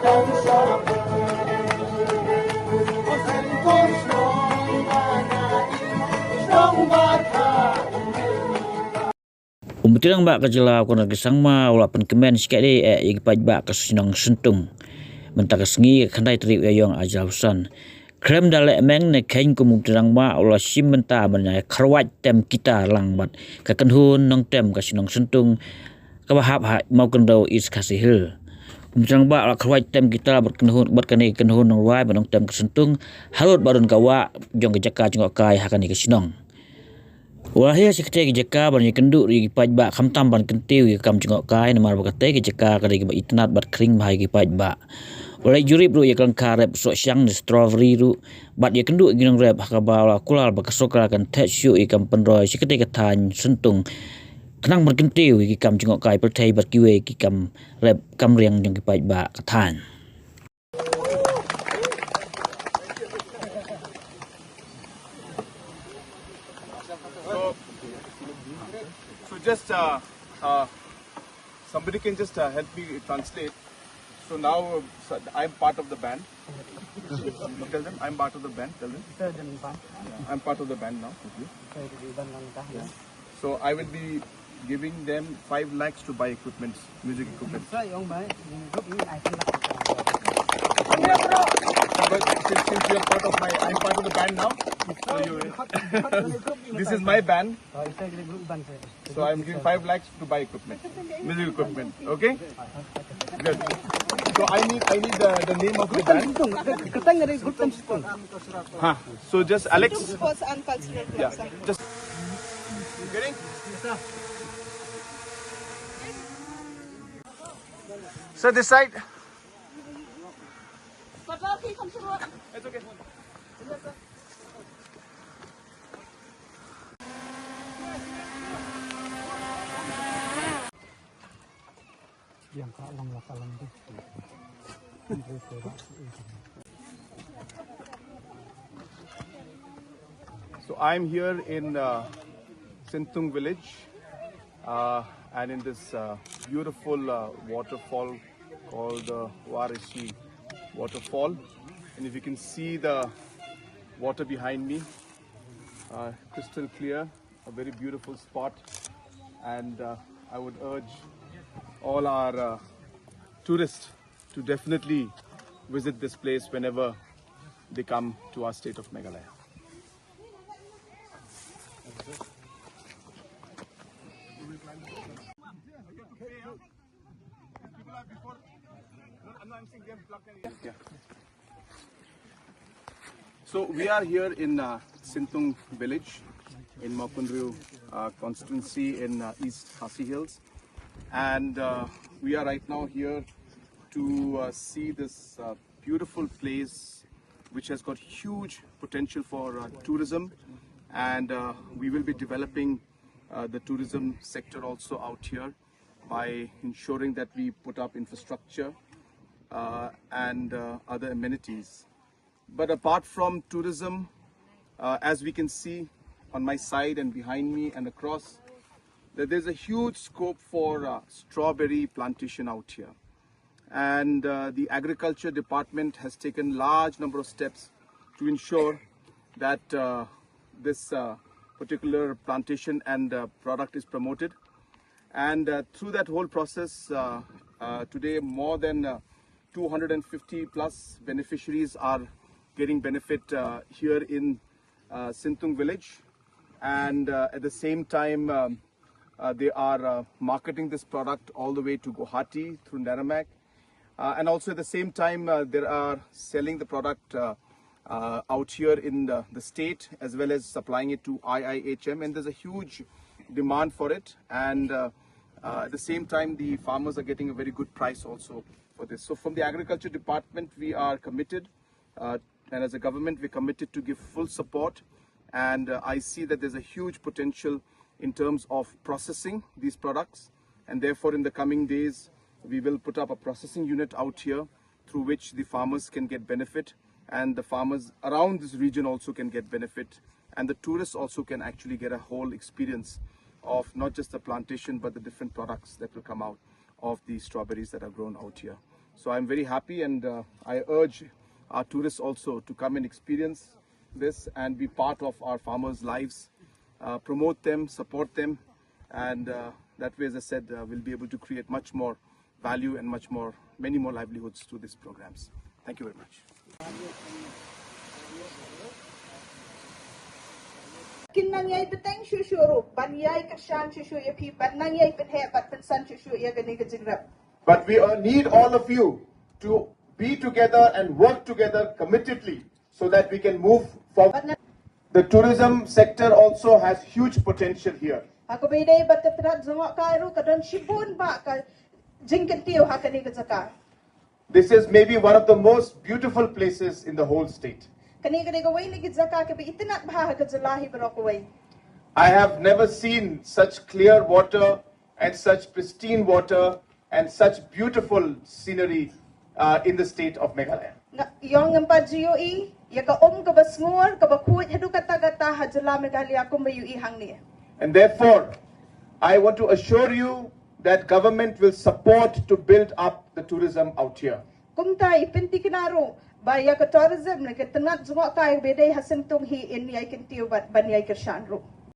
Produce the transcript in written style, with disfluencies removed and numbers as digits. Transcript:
Umtirang ba kajela Conrad gesang ma ulapan kemen sikade igi pajba kasinong Syntung mentaka sengi khandai tri yong ajausan krem dale meng ne kain kumumtirang ma ula sim menta menai Khyrwait tem kita langbat kakenhun Nongtem kasinong Syntung kabahap ha mau kendo is kasihil umtirang ba ula Khyrwait tem kita berkenhun berkani kenhun nongwai Nongtem Syntung harut barun kawa jong Jaka Jngohkai hakani kasinong Wahia sekte Jaka banyak kenduk di pajba kamtam ban kentiu di kam Jngohkai namar bakate Jaka kadai ba itnat bat kring bahai ki pajba. Oleh juri bro ya kan karep sok siang di strawberry ru bat ya kenduk ginong rep hakaba kulal bakasokra kan tetsu ikam pendroi sekte katan Syntung. Kenang ban kentiu ki kam Jngohkai pertai bat kiwe ki kam rep kam riang jong ki pajba katan. So just somebody can just help me translate. So now I'm part of the band. Tell them I'm part of the band. Tell them. I'm part of the band now. Yeah. So I will be giving them 5 lakhs to buy equipment, music equipment. But since you're part of I'm part of the band now. So this is my band. So I'm giving 5 lakhs to buy equipment, music equipment. Okay? Good. So I need the name of the band. So just Alex. Yeah. Just. You getting? So this side. It's okay. So I'm here in Syntung village and in this beautiful waterfall called the Warishi waterfall, and if you can see the water behind me, crystal clear, a very beautiful spot, and I would urge all our tourists to definitely visit this place whenever they come to our state of Meghalaya. So we are here in Syntung village in Mokundru constituency in East Khasi Hills, and we are right now here to see this beautiful place which has got huge potential for tourism, and we will be developing the tourism sector also out here by ensuring that we put up infrastructure and other amenities. But apart from tourism, as we can see on my side and behind me and across, that there's a huge scope for strawberry plantation out here. And the agriculture department has taken large number of steps to ensure that this particular plantation and product is promoted. And through that whole process, today more than 250 plus beneficiaries are getting benefit here in Syntung village, and at the same time they are marketing this product all the way to Guwahati through Naramak, and also at the same time they are selling the product out here in the state, as well as supplying it to IIHM, and there's a huge demand for it, and at the same time the farmers are getting a very good price also for this. So from the agriculture department we are committed, and as a government we're committed to give full support, and I see that there's a huge potential in terms of processing these products, and therefore in the coming days we will put up a processing unit out here through which the farmers can get benefit, and the farmers around this region also can get benefit, and the tourists also can actually get a whole experience of not just the plantation but the different products that will come out of the strawberries that are grown out here. So I'm very happy, and I urge our tourists also to come and experience this and be part of our farmers' lives, promote them, support them, and that way, as I said, we'll be able to create much more value and many more livelihoods through these programs. Thank you very much. Kinanyay beteng shusuru, banyay kashan shushu yapi, banyay bethe, but pensan shushu yaganiga jingrap. But we need all of you to be together and work together committedly so that we can move forward. The tourism sector also has huge potential here. Ako bide batatrat Jngohkai ru kadon shibun ba ka jingkentiyo hakaniga Jaka. This is maybe one of the most beautiful places in the whole state. Kaniga way ni Jaka ke bi itinat bah ka jalahi barokaway. I have never seen such clear water and such pristine water and such beautiful scenery in the state of Meghalaya. Yung ngamba GOE, yaka ka basngur, ka bakuit hadu kata hajala Meghalaya kumayu ihang ni. And therefore, I want to assure you that government will support to build up the tourism out here. Kumta ipinti kinaro, baya ka tourism, na katanat Jngohkai bide Syntung hi in yay kintiyo banyay kershanro.